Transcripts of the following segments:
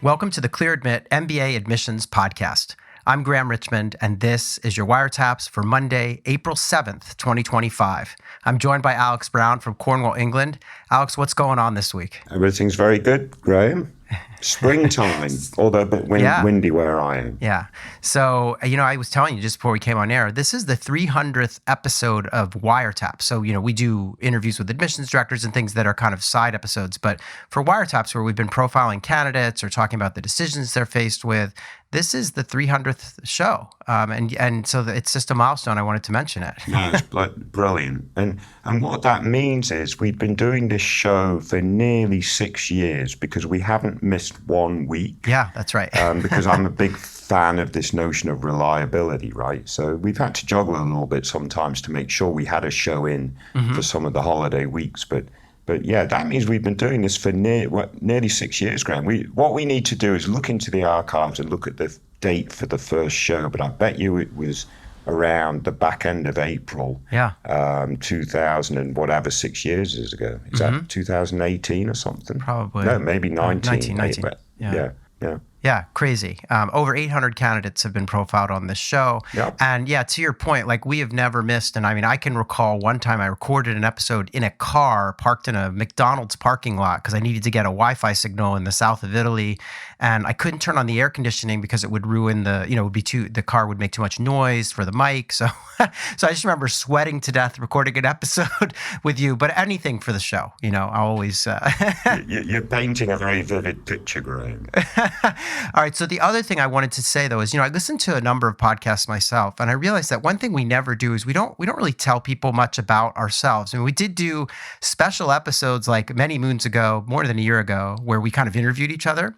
Welcome to the Clear Admit MBA Admissions Podcast. I'm Graham Richmond, and this is your Wiretaps for Monday, April 7th, 2025. I'm joined by Alex Brown from Cornwall, England. Alex, what's going on this week? Everything's very good, Graham. Springtime, although a bit windy where I am. Yeah. So, I was telling you just before we came on air, this is the 300th episode of Wiretaps. So, we do interviews with admissions directors and things that are kind of side episodes. But for Wiretaps, where we've been profiling candidates or talking about the decisions they're faced with, this is the 300th show. And so it's just a milestone. I wanted to mention it. No, it's brilliant. And what that means is we've been doing this show for nearly 6 years because we haven't missed 1 week. Yeah, that's right. Because I'm a big fan of this notion of reliability, right? So we've had to juggle a little bit sometimes to make sure we had a show in for some of the holiday weeks. But yeah, that means we've been doing this for nearly 6 years, Graham. What we need to do is look into the archives and look at the date for the first show. But I bet you it was around the back end of April, 2000 and whatever, 6 years ago. Is that 2018 or something? Probably. No, maybe 19. 19. Yeah. Yeah, crazy. Over 800 candidates have been profiled on this show. Yep. And yeah, to your point, like we have never missed. And I mean, I can recall one time I recorded an episode in a car parked in a McDonald's parking lot because I needed to get a Wi-Fi signal in the south of Italy. And I couldn't turn on the air conditioning because it would ruin the car would make too much noise for the mic. So I just remember sweating to death recording an episode with you, but anything for the show, I always... You're painting a very vivid picture, Graham. All right. So the other thing I wanted to say, though, is, I listened to a number of podcasts myself, and I realized that one thing we never do is we don't really tell people much about ourselves. I mean, we did do special episodes like many moons ago, more than a year ago, where we kind of interviewed each other.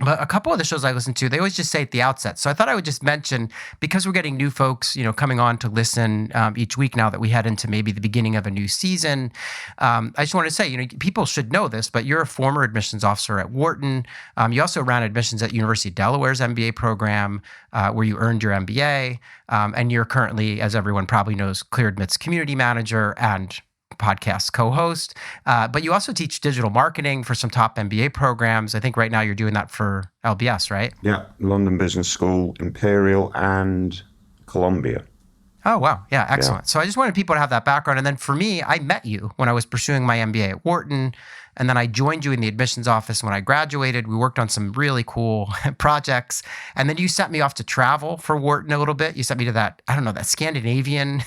But a couple of the shows I listen to, they always just say at the outset. So I thought I would just mention, because we're getting new folks, coming on to listen each week now that we head into maybe the beginning of a new season. I just want to say, people should know this, but you're a former admissions officer at Wharton. You also ran admissions at University of Delaware's MBA program, where you earned your MBA. And you're currently, as everyone probably knows, Clear Admit's community manager and podcast co-host, but you also teach digital marketing for some top MBA programs. I think right now you're doing that for LBS, right? Yeah, London Business School, Imperial, and Columbia. Oh, wow. Yeah, excellent. Yeah. So I just wanted people to have that background. And then for me, I met you when I was pursuing my MBA at Wharton. And then I joined you in the admissions office when I graduated. We worked on some really cool projects. And then you sent me off to travel for Wharton a little bit. You sent me to that Scandinavian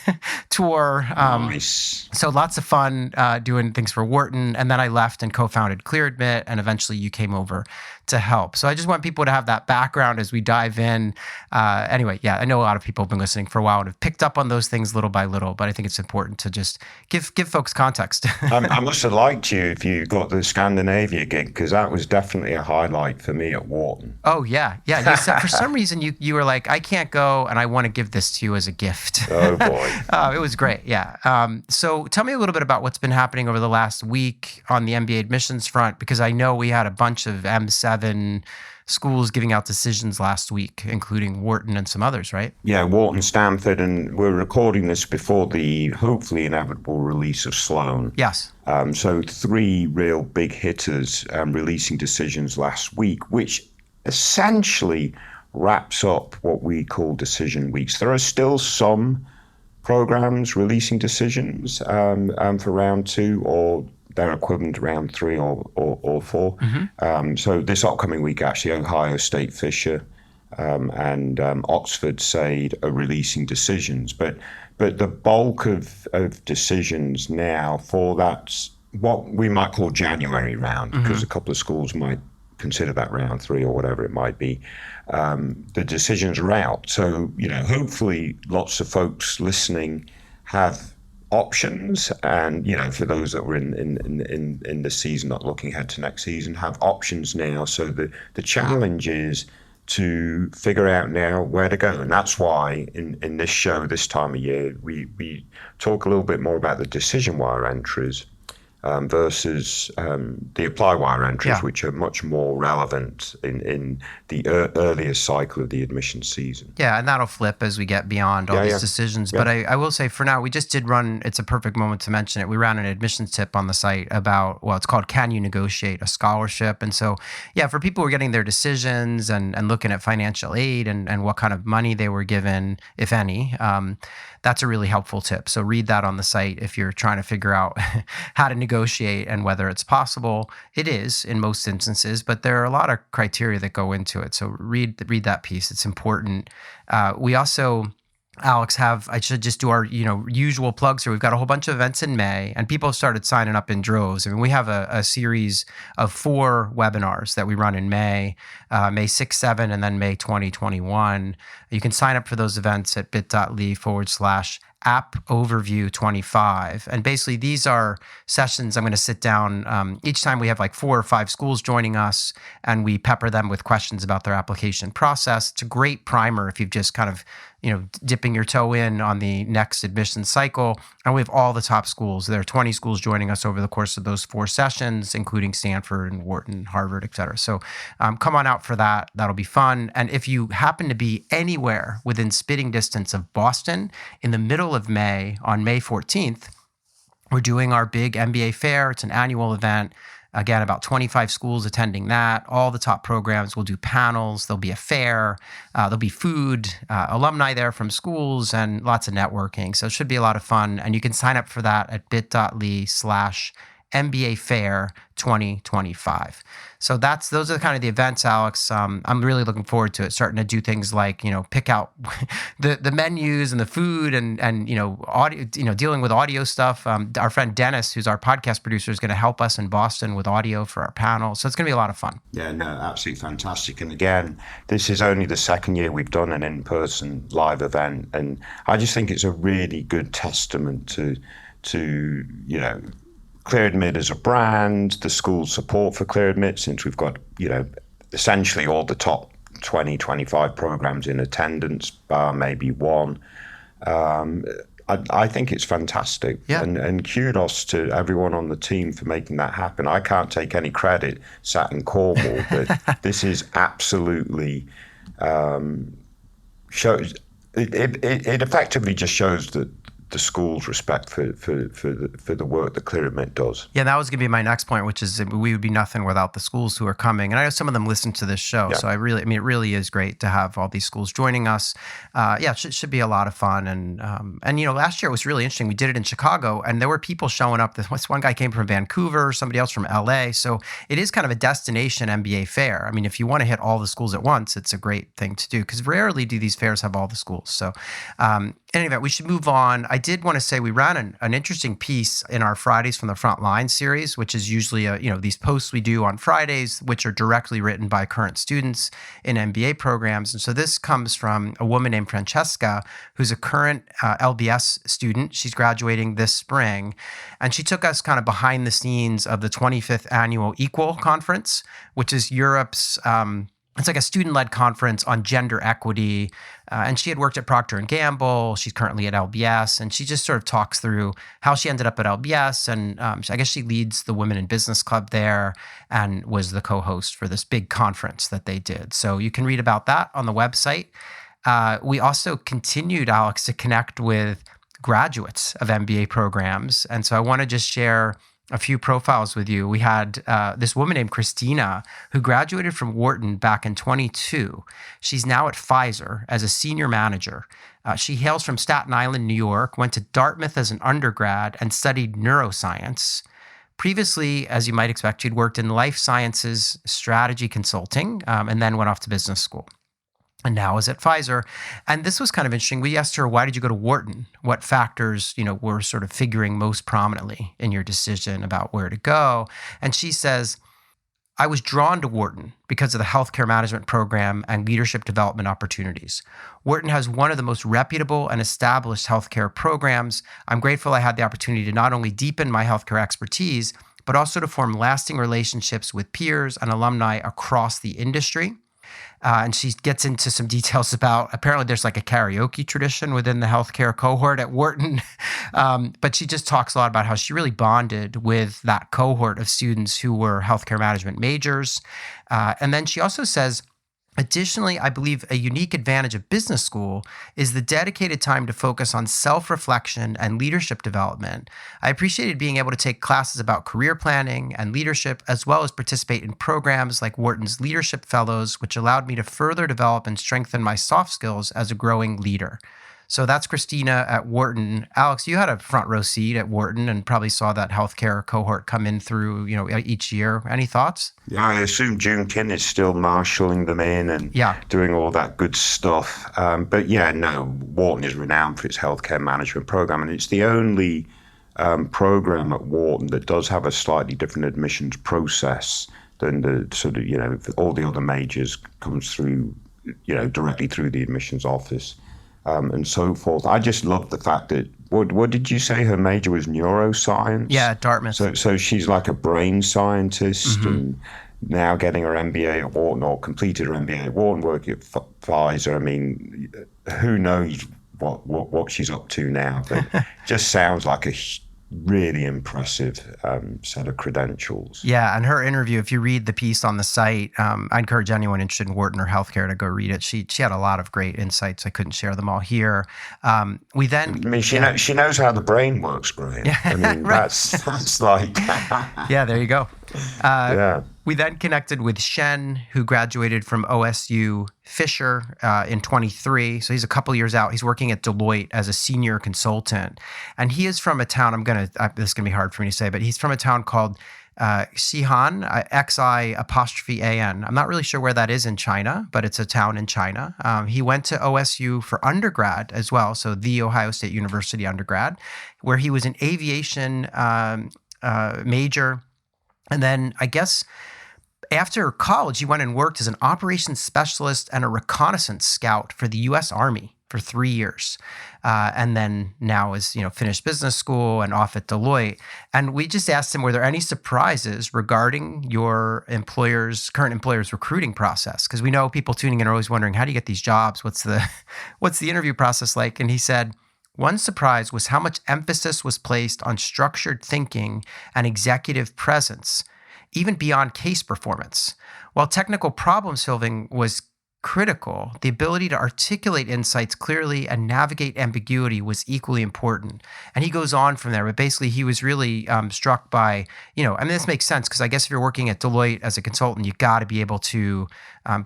tour. Nice. So lots of fun doing things for Wharton. And then I left and co-founded Clear Admit. And eventually you came over to help. So I just want people to have that background as we dive in. Anyway, yeah, I know a lot of people have been listening for a while and have picked up on those things little by little. But I think it's important to just give folks context. I must have liked you if you got the Scandinavia gig, because that was definitely a highlight for me at Wharton. Oh, yeah. You said, for some reason, you were like, I can't go, and I want to give this to you as a gift. Oh, boy. It was great, yeah. So tell me a little bit about what's been happening over the last week on the MBA admissions front, because I know we had a bunch of M7 schools giving out decisions last week, including Wharton and some others, right? Yeah, Wharton, Stanford, and we're recording this before the hopefully inevitable release of Sloan. Yes. So 3 real big hitters releasing decisions last week, which essentially wraps up what we call decision weeks. There are still some programs releasing decisions for round 2 or their equivalent round 3 or 4. So this upcoming week, actually, Ohio State Fisher and Oxford SAID are releasing decisions. But the bulk of decisions now for that, what we might call January round, because a couple of schools might consider that round 3 or whatever it might be, the decisions are out. So, hopefully lots of folks listening have options, and for those that were in the season, not looking ahead to next season, have options now. So the challenge is to figure out now where to go, and that's why in this show this time of year we talk a little bit more about the decision wire entries, versus the apply wire entries, which are much more relevant in the earlier cycle of the admission season. Yeah, and that'll flip as we get beyond all these decisions. But I will say for now, we just did run, it's a perfect moment to mention it. We ran an admissions tip on the site about, well, it's called Can You Negotiate a Scholarship? And so, yeah, for people who are getting their decisions and looking at financial aid and what kind of money they were given, if any, that's a really helpful tip. So read that on the site if you're trying to figure out how to negotiate and whether it's possible. It is in most instances, but there are a lot of criteria that go into it. So read that piece. It's important. We also, Alex, I should just do our usual plugs here. We've got a whole bunch of events in May, and people have started signing up in droves. I mean, we have a series of 4 webinars that we run in May, May 6, 7, and then May 2021. You can sign up for those events at bit.ly/app overview 25. And basically these are sessions I'm going to sit down. Each time we have like 4 or 5 schools joining us, and we pepper them with questions about their application process. It's a great primer if you've just kind of, dipping your toe in on the next admission cycle. And we have all the top schools. There are 20 schools joining us over the course of those 4 sessions, including Stanford and Wharton, Harvard, et cetera. So come on out for that. That'll be fun. And if you happen to be anywhere within spitting distance of Boston in the middle of May, on May 14th, we're doing our big MBA Fair. It's an annual event. Again, about 25 schools attending that. All the top programs will do panels. There'll be a fair. There'll be food, alumni there from schools, and lots of networking. So it should be a lot of fun. And you can sign up for that at bit.ly/MBA Fair 2025. So those are kind of the events, Alex. I'm really looking forward to it. Starting to do things like pick out the menus and the food and audio, dealing with audio stuff. Our friend Dennis, who's our podcast producer, is going to help us in Boston with audio for our panel. So it's going to be a lot of fun. Yeah, no, absolutely fantastic. And again, this is only the second year we've done an in-person live event, and I just think it's a really good testament to ClearAdmit as a brand, the school's support for ClearAdmit, since we've got, essentially all the top 20, 25 programs in attendance, bar maybe one. I think it's fantastic. Yeah. And kudos to everyone on the team for making that happen. I can't take any credit sat in Cornwall, but this is absolutely shows. It effectively just shows that the school's respect for the work that ClearAdmit does. Yeah, that was going to be my next point, which is we would be nothing without the schools who are coming. And I know some of them listen to this show, so it really is great to have all these schools joining us. It should be a lot of fun. And last year it was really interesting. We did it in Chicago, and there were people showing up. This one guy came from Vancouver, somebody else from LA. So it is kind of a destination MBA fair. I mean, if you want to hit all the schools at once, it's a great thing to do, because rarely do these fairs have all the schools. So anyway, we should move on. I did want to say we ran an interesting piece in our Fridays from the Frontlines series, which is usually these posts we do on Fridays, which are directly written by current students in MBA programs. And so this comes from a woman named Francesca, who's a current LBS student. She's graduating this spring, and she took us kind of behind the scenes of the 25th annual EQUALL conference, which is Europe's it's like a student-led conference on gender equity. And she had worked at Procter & Gamble. She's currently at LBS. And she just sort of talks through how she ended up at LBS. And I guess she leads the Women in Business Club there and was the co-host for this big conference that they did. So you can read about that on the website. We also continued, Alex, to connect with graduates of MBA programs. And so I want to just share a few profiles with you. We had this woman named Christina who graduated from Wharton back in 22. She's now at Pfizer as a senior manager. She hails from Staten Island, New York, went to Dartmouth as an undergrad and studied neuroscience. Previously, as you might expect, she'd worked in life sciences strategy consulting and then went off to business school. And now is at Pfizer. And this was kind of interesting. We asked her, why did you go to Wharton? What factors, were sort of figuring most prominently in your decision about where to go? And she says, I was drawn to Wharton because of the healthcare management program and leadership development opportunities. Wharton has one of the most reputable and established healthcare programs. I'm grateful I had the opportunity to not only deepen my healthcare expertise, but also to form lasting relationships with peers and alumni across the industry. And she gets into some details about, apparently there's like a karaoke tradition within the healthcare cohort at Wharton. But she just talks a lot about how she really bonded with that cohort of students who were healthcare management majors. And then she also says, additionally, I believe a unique advantage of business school is the dedicated time to focus on self-reflection and leadership development. I appreciated being able to take classes about career planning and leadership, as well as participate in programs like Wharton's Leadership Fellows, which allowed me to further develop and strengthen my soft skills as a growing leader. So that's Christina at Wharton. Alex, you had a front row seat at Wharton and probably saw that healthcare cohort come in through, each year. Any thoughts? Yeah, I assume June Kin is still marshalling them in and doing all that good stuff. But yeah, no, Wharton is renowned for its healthcare management program, and it's the only program at Wharton that does have a slightly different admissions process than the sort of, all the other majors comes through, directly through the admissions office. And so forth. I just love the fact that, what did you say her major was neuroscience? Yeah, Dartmouth. So she's like a brain scientist and now getting her MBA at Wharton, or completed her MBA at Wharton, working at Pfizer. I mean, who knows what she's up to now, but just sounds like a really impressive set of credentials. Yeah, and her interview, if you read the piece on the site, I encourage anyone interested in Wharton or healthcare to go read it. She had a lot of great insights. I couldn't share them all here. She knows how the brain works, Brian. Yeah, I mean, right. that's like... Yeah, there you go. We then connected with Shen, who graduated from OSU Fisher in 23. So he's a couple years out. He's working at Deloitte as a senior consultant. And he is from a town, this is going to be hard for me to say, but he's from a town called Xi'an, Xi''an. I'm not really sure where that is in China, but it's a town in China. He went to OSU for undergrad as well, so the Ohio State University undergrad, where he was an aviation major. And then I guess after college, he went and worked as an operations specialist and a reconnaissance scout for the U.S. Army for 3 years. And then now is, finished business school and off at Deloitte. And we just asked him, were there any surprises regarding your current employer's recruiting process? Because we know people tuning in are always wondering, how do you get these jobs? What's the interview process like? And he said, one surprise was how much emphasis was placed on structured thinking and executive presence, even beyond case performance. While technical problem solving was critical, the ability to articulate insights clearly and navigate ambiguity was equally important. And he goes on from there, but basically he was really struck by, this makes sense because I guess if you're working at Deloitte as a consultant, you got to be able to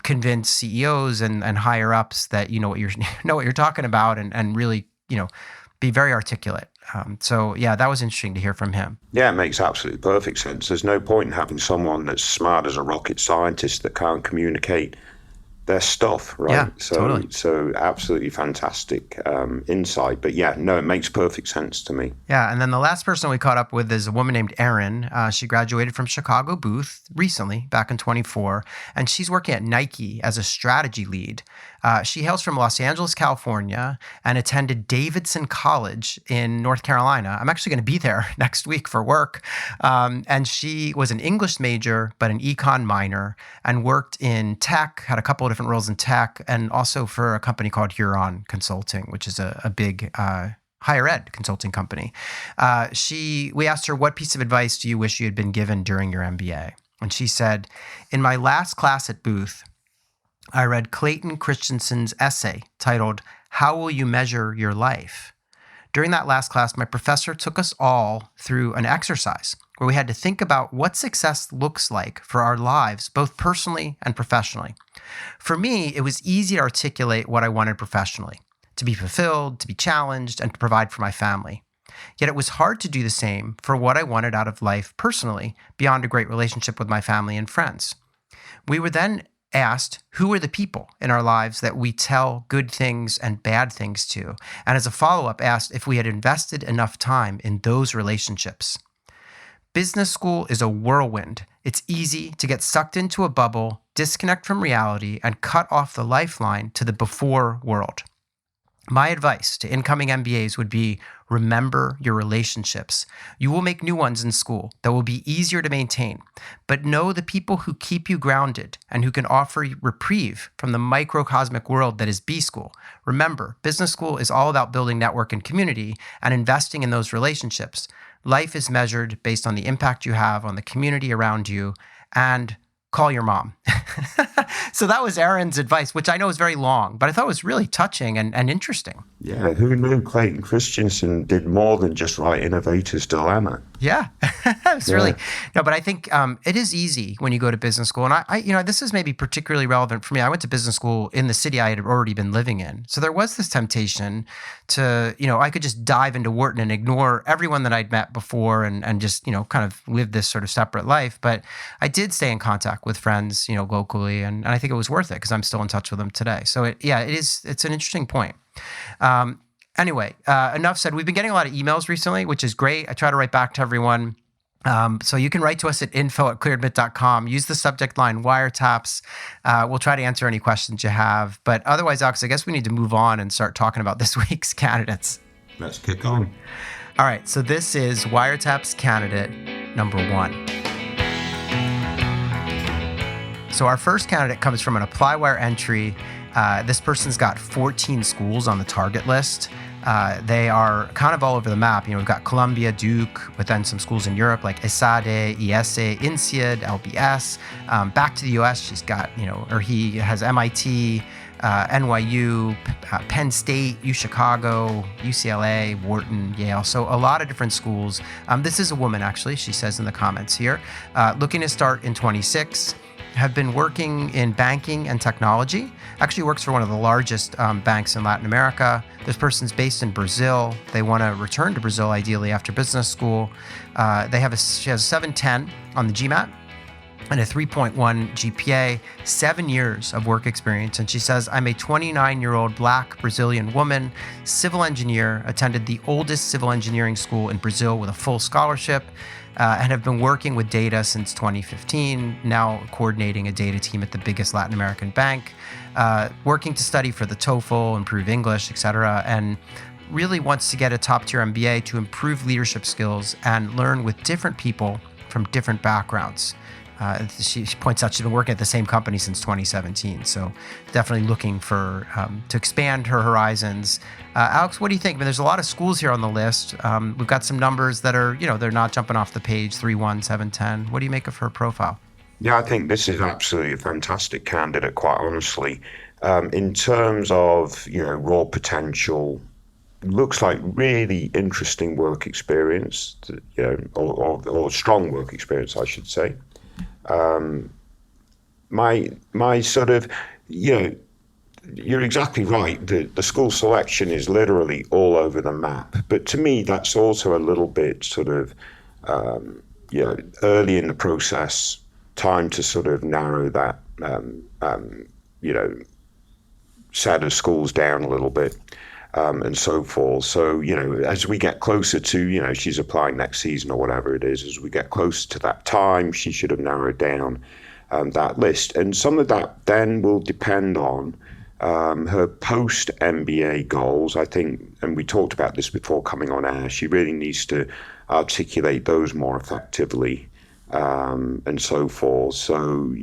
convince CEOs and higher ups that you know what you're talking about and really be very articulate. That was interesting to hear from him. Yeah, it makes absolutely perfect sense. There's no point in having someone that's smart as a rocket scientist that can't communicate their stuff, right? Yeah, totally. So absolutely fantastic insight. But yeah, no, it makes perfect sense to me. Yeah, and then the last person we caught up with is a woman named Erin. She graduated from Chicago Booth recently, back in 24, and she's working at Nike as a strategy lead. She hails from Los Angeles, California, and attended Davidson College in North Carolina. I'm actually going to be there next week for work. And she was an English major, but an econ minor, and worked in tech, had a couple of different roles in tech, and also for a company called Huron Consulting, which is a big higher ed consulting company. We asked her, what piece of advice do you wish you had been given during your MBA? And she said, in my last class at Booth, I read Clayton Christensen's essay titled, How Will You Measure Your Life? During that last class, my professor took us all through an exercise where we had to think about what success looks like for our lives, both personally and professionally. For me, it was easy to articulate what I wanted professionally, to be fulfilled, to be challenged, and to provide for my family. Yet it was hard to do the same for what I wanted out of life personally, beyond a great relationship with my family and friends. We were then asked, who are the people in our lives that we tell good things and bad things to? And as a follow-up, asked if we had invested enough time in those relationships. Business school is a whirlwind. It's easy to get sucked into a bubble, disconnect from reality, and cut off the lifeline to the before world. My advice to incoming MBAs would be Remember your relationships. You will make new ones in school that will be easier to maintain, but know the people who keep you grounded and who can offer you reprieve from the microcosmic world that is B school. Remember, business school is all about building network and community and investing in those relationships. Life is measured based on the impact you have on the community around you, and call your mom. So that was Aaron's advice, which I know is very long, but I thought was really touching and interesting. Yeah, who knew Clayton Christensen did more than just write Innovator's Dilemma? Yeah, it's really, no, but I think it is easy when you go to business school. And I, this is maybe particularly relevant for me. I went to business school in the city I had already been living in. So there was this temptation to, I could just dive into Wharton and ignore everyone that I'd met before and just, kind of live this sort of separate life. But I did stay in contact with friends, locally. And I think it was worth it because I'm still in touch with them today. So it's an interesting point. Anyway, enough said. We've been getting a lot of emails recently, which is great. I try to write back to everyone. So you can write to us at info@clearadmit.com. Use the subject line wiretaps. We'll try to answer any questions you have. But otherwise, Alex, I guess we need to move on and start talking about this week's candidates. Let's kick on. All right. So this is wiretaps candidate number 1. So our first candidate comes from an ApplyWire entry. This person's got 14 schools on the target list. They are kind of all over the map. We've got Columbia, Duke, but then some schools in Europe like ESADE, IESE, INSEAD, LBS. Back to the US, she's got, or he has MIT, NYU, Penn State, UChicago, UCLA, Wharton, Yale. So a lot of different schools. This is a woman, actually, she says in the comments here. Looking to start in 26. Have been working in banking and technology. Actually works for one of the largest banks in Latin America. This person's based in Brazil. They want to return to Brazil ideally after business school. She has a 710 on the GMAT and a 3.1 GPA, 7 years of work experience. And she says, I'm a 29-year-old Black Brazilian woman, civil engineer, attended the oldest civil engineering school in Brazil with a full scholarship. And have been working with data since 2015, now coordinating a data team at the biggest Latin American bank, working to study for the TOEFL, improve English, et cetera, and really wants to get a top-tier MBA to improve leadership skills and learn with different people from different backgrounds. She points out she's been working at the same company since 2017, so definitely looking for to expand her horizons. Alex, what do you think? I mean, there's a lot of schools here on the list. We've got some numbers that are, they're not jumping off the page, 3.1, 7.10. What do you make of her profile? Yeah, I think this is absolutely a fantastic candidate, quite honestly. In terms of, raw potential, looks like really interesting work experience, or strong work experience, I should say. My sort of, you're exactly right. The school selection is literally all over the map. But to me, that's also a little bit sort of, early in the process, time to sort of narrow that, set of schools down a little bit. And so forth. So, as we get closer to, she's applying next season or whatever it is, as we get closer to that time, she should have narrowed down that list. And some of that then will depend on her post-MBA goals, I think, and we talked about this before coming on air. She really needs to articulate those more effectively. And so forth. So,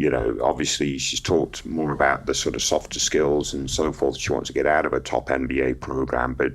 obviously she's talked more about the sort of softer skills and so forth she wants to get out of a top MBA program. But,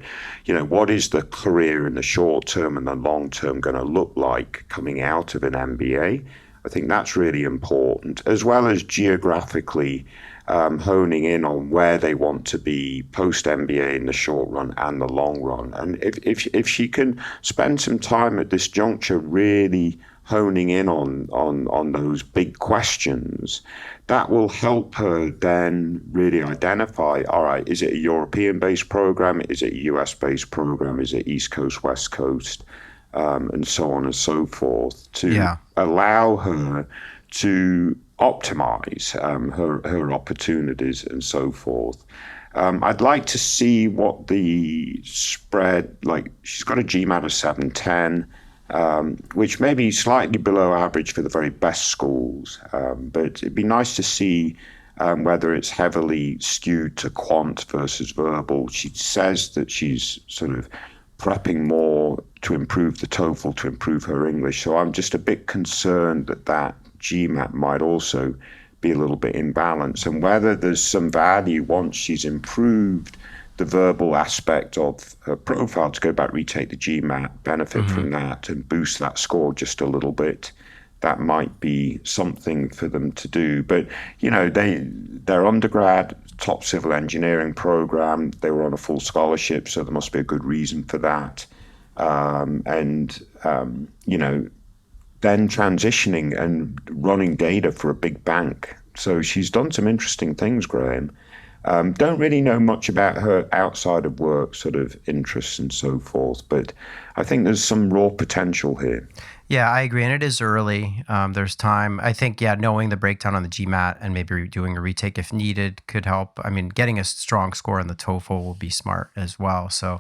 what is the career in the short term and the long term going to look like coming out of an MBA? I think that's really important, as well as geographically honing in on where they want to be post-MBA in the short run and the long run. And if she can spend some time at this juncture really honing in on those big questions, that will help her then really identify, all right, is it a European-based program? Is it a US-based program? Is it East Coast, West Coast, and so on and so forth, to allow her to optimize her opportunities and so forth. I'd like to see what the spread, like she's got a GMAT of 710, which may be slightly below average for the very best schools, but it'd be nice to see whether it's heavily skewed to quant versus verbal. She says that she's sort of prepping more to improve the TOEFL, to improve her English. So I'm just a bit concerned that GMAT might also be a little bit imbalanced, and whether there's some value once she's improved the verbal aspect of her profile to go back, retake the GMAT, benefit from that, and boost that score just a little bit. That might be something for them to do. But, their undergrad, top civil engineering program, they were on a full scholarship, so there must be a good reason for that. Then transitioning and running data for a big bank. So she's done some interesting things, Graham. Don't really know much about her outside of work sort of interests and so forth, but I think there's some raw potential here. Yeah, I agree. And it is early. There's time. I think, knowing the breakdown on the GMAT and maybe doing a retake if needed could help. I mean, getting a strong score on the TOEFL will be smart as well. So,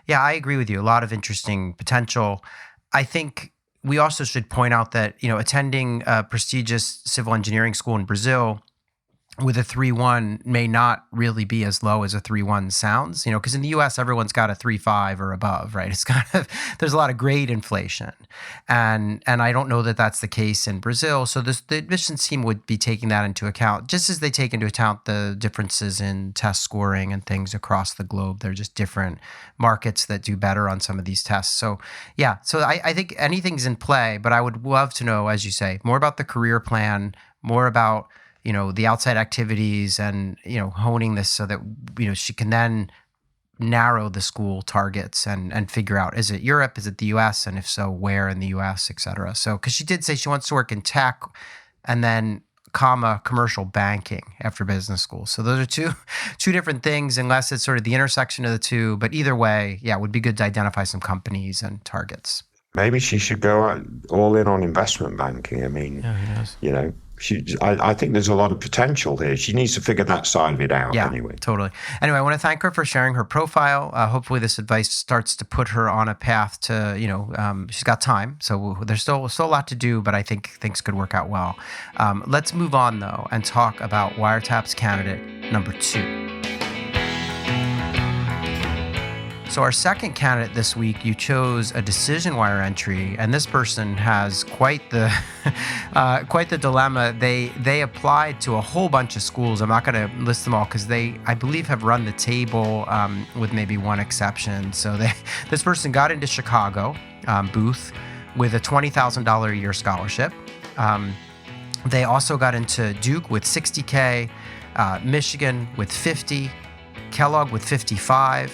I agree with you. A lot of interesting potential. I think we also should point out that, attending a prestigious civil engineering school in Brazil with a 3.1 may not really be as low as a 3.1 sounds, because in the US, everyone's got a 3.5 or above, right? It's there's a lot of grade inflation. And I don't know that that's the case in Brazil. So the admissions team would be taking that into account, just as they take into account the differences in test scoring and things across the globe. They're just different markets that do better on some of these tests. So I think anything's in play, but I would love to know, as you say, more about the career plan, more about the outside activities and, honing this so that, she can then narrow the school targets and figure out, is it Europe, is it the US? And if so, where in the US, et cetera. So, because she did say she wants to work in tech and then commercial banking after business school. So those are two different things, unless it's sort of the intersection of the two. But either way, it would be good to identify some companies and targets. Maybe she should go all in on investment banking. I mean, I think there's a lot of potential here. She needs to figure that side of it out anyway. Totally. Anyway, I want to thank her for sharing her profile. Hopefully this advice starts to put her on a path to, she's got time. So there's still a lot to do, but I think things could work out well. Let's move on, though, and talk about Wiretap's candidate number 2. So our second candidate this week, you chose a decision wire entry, and this person has quite the dilemma. They applied to a whole bunch of schools. I'm not going to list them all because they, I believe, have run the table with maybe one exception. So this person got into Chicago, Booth, with a $20,000 a year scholarship. They also got into Duke with $60K, Michigan with $50, Kellogg with $55.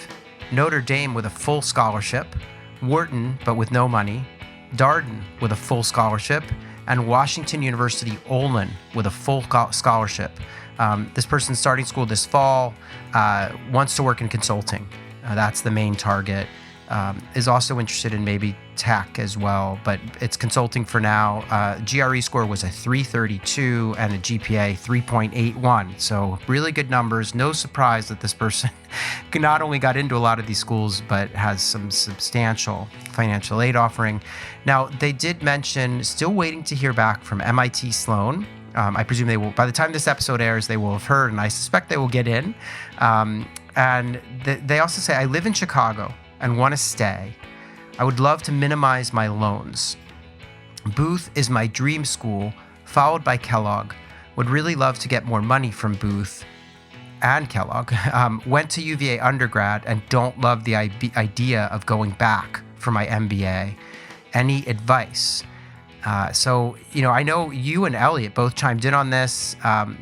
Notre Dame with a full scholarship, Wharton but with no money, Darden with a full scholarship, and Washington University Olin with a full scholarship. This person's starting school this fall, wants to work in consulting. That's the main target. Is also interested in maybe tech as well, but it's consulting for now. GRE score was a 332 and a GPA 3.81. So really good numbers. No surprise that this person not only got into a lot of these schools, but has some substantial financial aid offering. Now, they did mention still waiting to hear back from MIT Sloan. I presume they will, by the time this episode airs, they will have heard, and I suspect they will get in. And they also say, I live in Chicago and want to stay. I would love to minimize my loans. Booth is my dream school, followed by Kellogg. Would really love to get more money from Booth and Kellogg. Went to UVA undergrad and don't love the idea of going back for my MBA. Any advice? So, I know you and Elliot both chimed in on this.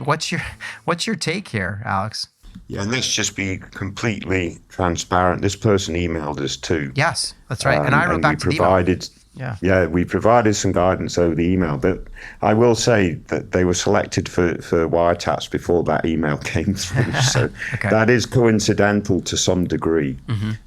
What's your take here, Alex? Yeah, and let's just be completely transparent. This person emailed us too. Yes, that's right. And I wrote back to the email. Yeah, we provided some guidance over the email. But I will say that they were selected for wiretaps before that email came through. So okay. That is coincidental to some degree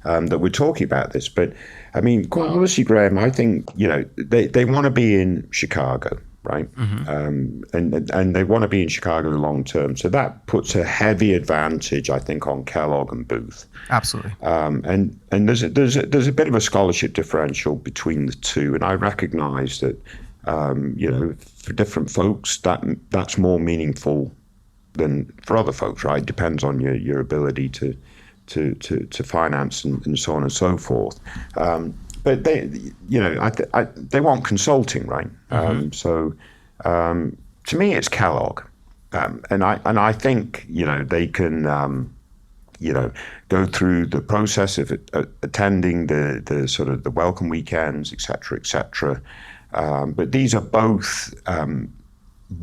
that we're talking about this. But I mean, quite honestly, Graham, I think, they want to be in Chicago. Right, and they want to be in Chicago long term, so that puts a heavy advantage, I think, on Kellogg and Booth. Absolutely. And there's a bit of a scholarship differential between the two, and I recognise that, for different folks, that's more meaningful than for other folks. Right, depends on your ability to to finance and so on and so forth. But they, they want consulting, right? So to me, it's Kellogg, and I think they can go through the process of attending the sort of the welcome weekends, et cetera. But these are both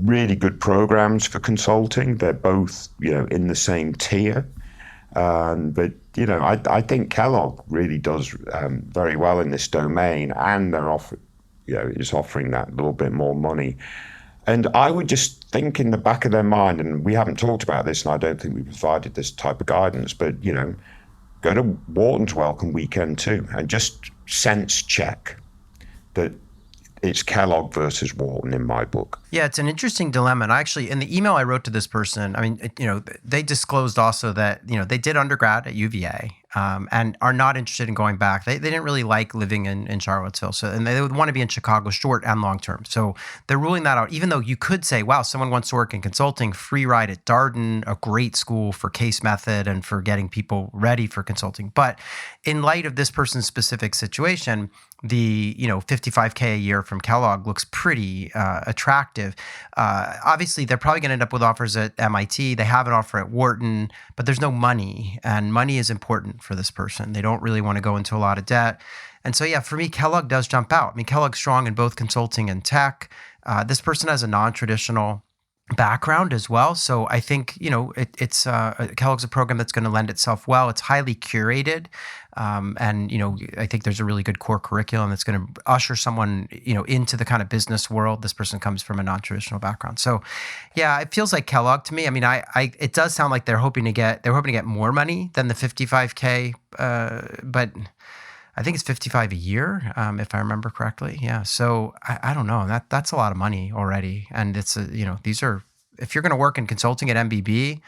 really good programs for consulting. They're both in the same tier. But I think Kellogg really does very well in this domain, and they're is offering that little bit more money. And I would just think in the back of their mind, and we haven't talked about this, and I don't think we provided this type of guidance, but go to Wharton's welcome weekend too, and just sense check that it's Kellogg versus Wharton in my book. Yeah, it's an interesting dilemma. And actually, in the email I wrote to this person, I mean, they disclosed also that, they did undergrad at UVA and are not interested in going back. They didn't really like living in Charlottesville. And they would want to be in Chicago short and long term. So they're ruling that out, even though you could say, wow, someone wants to work in consulting, free ride at Darden, a great school for case method and for getting people ready for consulting. But in light of this person's specific situation, the $55K a year from Kellogg looks pretty attractive. Obviously, they're probably going to end up with offers at MIT. They have an offer at Wharton, but there's no money, and money is important for this person. They don't really want to go into a lot of debt. And so, for me, Kellogg does jump out. I mean, Kellogg's strong in both consulting and tech. This person has a non-traditional background as well. So I think, it's Kellogg's a program that's going to lend itself well. It's highly curated. And, I think there's a really good core curriculum that's going to usher someone, into the kind of business world. This person comes from a non-traditional background. So it feels like Kellogg to me. I mean, it does sound like they're hoping to get more money than the 55K, but I think it's 55 a year, if I remember correctly. Yeah. So I don't know. That's a lot of money already. And it's, these are, if you're going to work in consulting at MBB,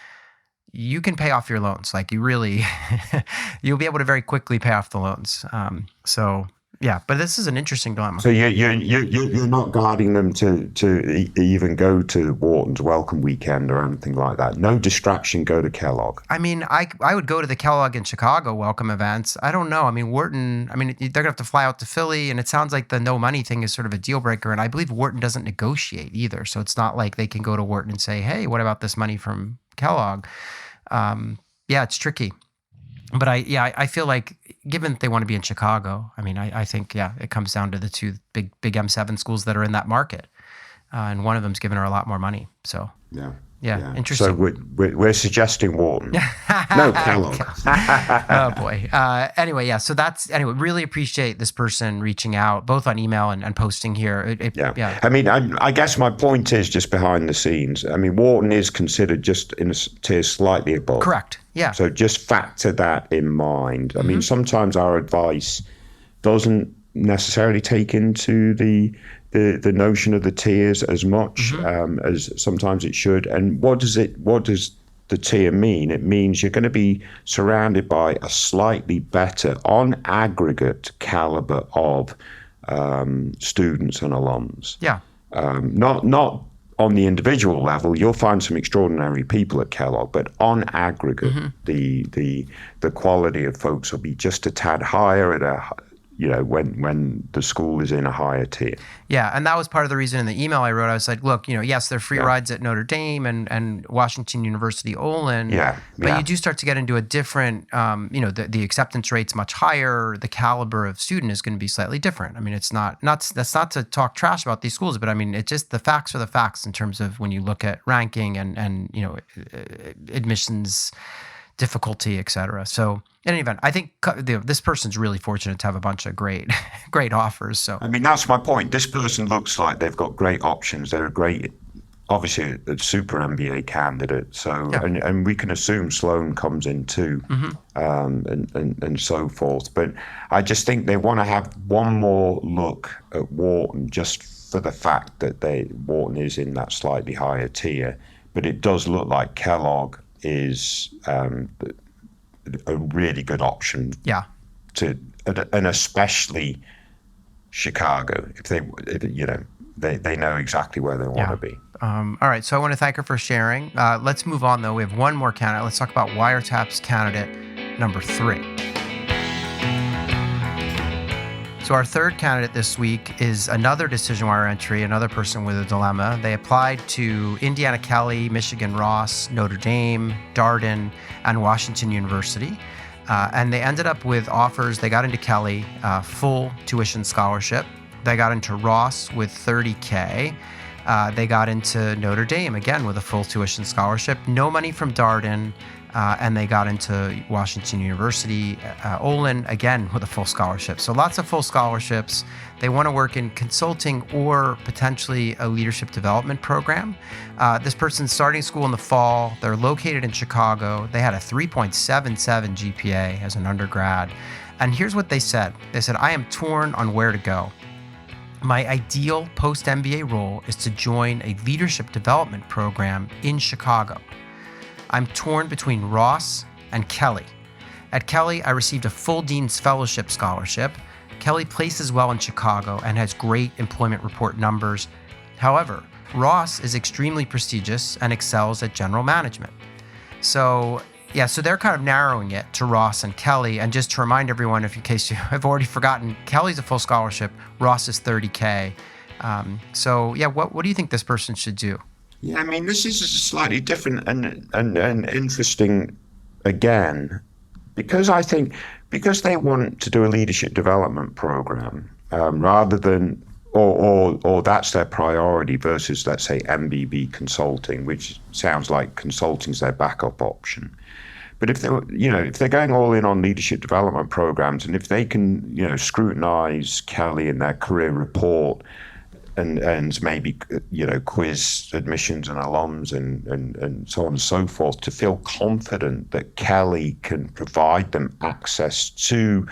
you can pay off your loans. Like you'll be able to very quickly pay off the loans. But this is an interesting dilemma. So you're not guiding them to even go to Wharton's welcome weekend or anything like that. No distraction. Go to Kellogg. I mean, I would go to the Kellogg in Chicago welcome events. I don't know. I mean, Wharton. I mean, they're gonna have to fly out to Philly, and it sounds like the no money thing is sort of a deal breaker. And I believe Wharton doesn't negotiate either, so it's not like they can go to Wharton and say, "Hey, what about this money from Kellogg?" It's tricky. But I feel like given that they want to be in Chicago, I mean, I think, it comes down to the two big M7 schools that are in that market. And one of them's given her a lot more money. So, yeah. Interesting. So we're suggesting Wharton. No, Kellogg. Oh, boy. Anyway, really appreciate this person reaching out, both on email and posting here. I mean, I guess my point is just behind the scenes. I mean, Wharton is considered just in a tier slightly above. Correct. Yeah. So just factor that in mind. I mean, sometimes our advice doesn't necessarily take into the notion of the tiers as much as sometimes it should. And what does the tier mean? It means you're going to be surrounded by a slightly better on aggregate caliber of students and alums. Yeah. Not on the individual level, you'll find some extraordinary people at Kellogg, but on aggregate, the quality of folks will be just a tad higher at when the school is in a higher tier. Yeah, and that was part of the reason in the email I wrote. I was like, look, yes, there are free rides at Notre Dame and Washington University Olin. But you do start to get into a different, the acceptance rate's much higher. The caliber of student is going to be slightly different. I mean, that's not to talk trash about these schools, but I mean, the facts are the facts in terms of when you look at ranking and admissions difficulty, et cetera. So in any event, I think this person's really fortunate to have a bunch of great offers. So I mean, that's my point. This person looks like they've got great options. They're obviously a super MBA candidate. So and we can assume Sloan comes in too, and so forth. But I just think they want to have one more look at Wharton, just for the fact that Wharton is in that slightly higher tier. But it does look like Kellogg is a really good option. Yeah. And especially Chicago, if they know exactly where they want to be. All right. So I want to thank her for sharing. Let's move on though. We have one more candidate. Let's talk about Wiretap's candidate, number 3. So our third candidate this week is another decision wire entry, another person with a dilemma. They applied to Indiana Kelley, Michigan Ross, Notre Dame, Darden, and Washington University. And they ended up with offers. They got into Kelley, full tuition scholarship. They got into Ross with $30K. They got into Notre Dame, again, with a full tuition scholarship. No money from Darden. And they got into Washington University, Olin, again, with a full scholarship. So lots of full scholarships. They want to work in consulting or potentially a leadership development program. This person's starting school in the fall. They're located in Chicago. They had a 3.77 GPA as an undergrad. And here's what they said. They said, I am torn on where to go. My ideal post-MBA role is to join a leadership development program in Chicago. I'm torn between Ross and Kelley. At Kelley, I received a full Dean's Fellowship scholarship. Kelley places well in Chicago and has great employment report numbers. However, Ross is extremely prestigious and excels at general management. So they're kind of narrowing it to Ross and Kelley. And just to remind everyone, if in case you have already forgotten, Kelley's a full scholarship, Ross is $30K. What do you think this person should do? Yeah, I mean, this is slightly different and interesting again, because I think they want to do a leadership development program rather than, or that's their priority versus, let's say, MBB consulting, which sounds like consulting's their backup option. But if they're going all in on leadership development programs, and if they can, scrutinize Kelley in their career report, and maybe, quiz admissions and alums and so on and so forth to feel confident that Kelley can provide them access to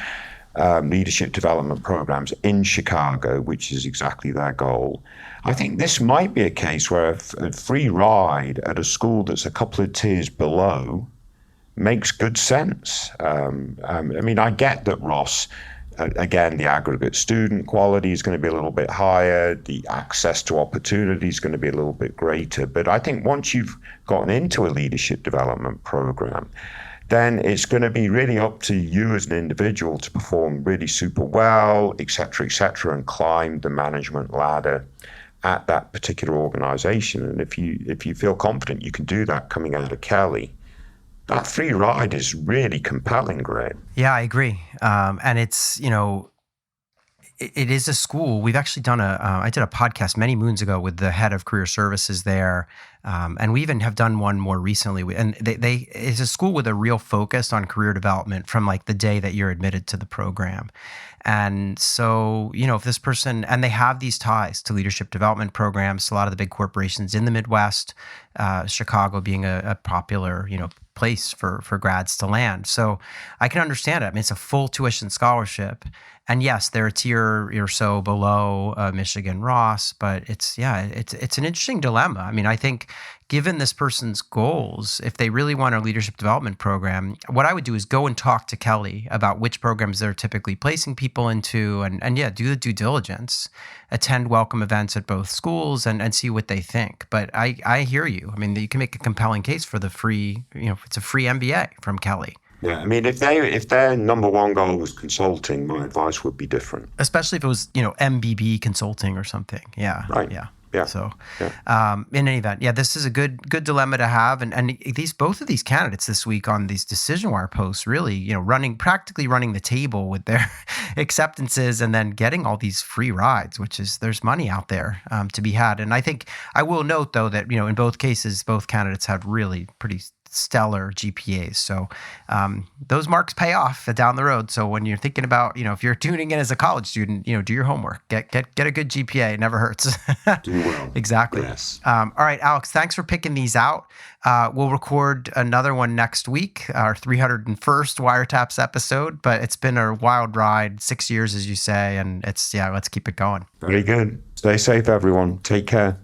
leadership development programs in Chicago, which is exactly their goal. I think this might be a case where a free ride at a school that's a couple of tiers below makes good sense. I get that Ross, again, the aggregate student quality is going to be a little bit higher. The access to opportunity is going to be a little bit greater. But I think once you've gotten into a leadership development program, then it's going to be really up to you as an individual to perform really super well, et cetera, and climb the management ladder at that particular organization. And if you feel confident you can do that coming out of Kelley, that free ride is really compelling, Greg. Yeah, I agree. And it's, it is a school. We've actually done I did a podcast many moons ago with the head of career services there. And we even have done one more recently. And it's a school with a real focus on career development from like the day that you're admitted to the program. And so, if this person, and they have these ties to leadership development programs, a lot of the big corporations in the Midwest, Chicago being a popular, place for grads to land. So I can understand it. I mean, it's a full tuition scholarship. And yes, they're a tier or so below Michigan Ross, but it's an interesting dilemma. I mean, I think given this person's goals, if they really want a leadership development program, what I would do is go and talk to Kelley about which programs they're typically placing people into and do the due diligence, attend welcome events at both schools and see what they think. But I hear you. I mean, you can make a compelling case for the free, it's a free MBA from Kelley. Yeah, I mean, if their number one goal was consulting, my advice would be different. Especially if it was, MBB consulting or something. Yeah. Right. Yeah. Yeah. So, in any event, this is a good dilemma to have. And both of these candidates this week on these decision wire posts really, practically running the table with their acceptances and then getting all these free rides, which is there's money out there to be had. And I think I will note though that in both cases, both candidates had really pretty stellar GPAs. So those marks pay off down the road. So when you're thinking about, if you're tuning in as a college student, do your homework, get a good GPA. It never hurts. Do well. Exactly. Yes. All right, Alex, thanks for picking these out. We'll record another one next week, our 301st Wiretaps episode, but it's been a wild ride, 6 years, as you say, and let's keep it going. Very good. Stay safe, everyone. Take care.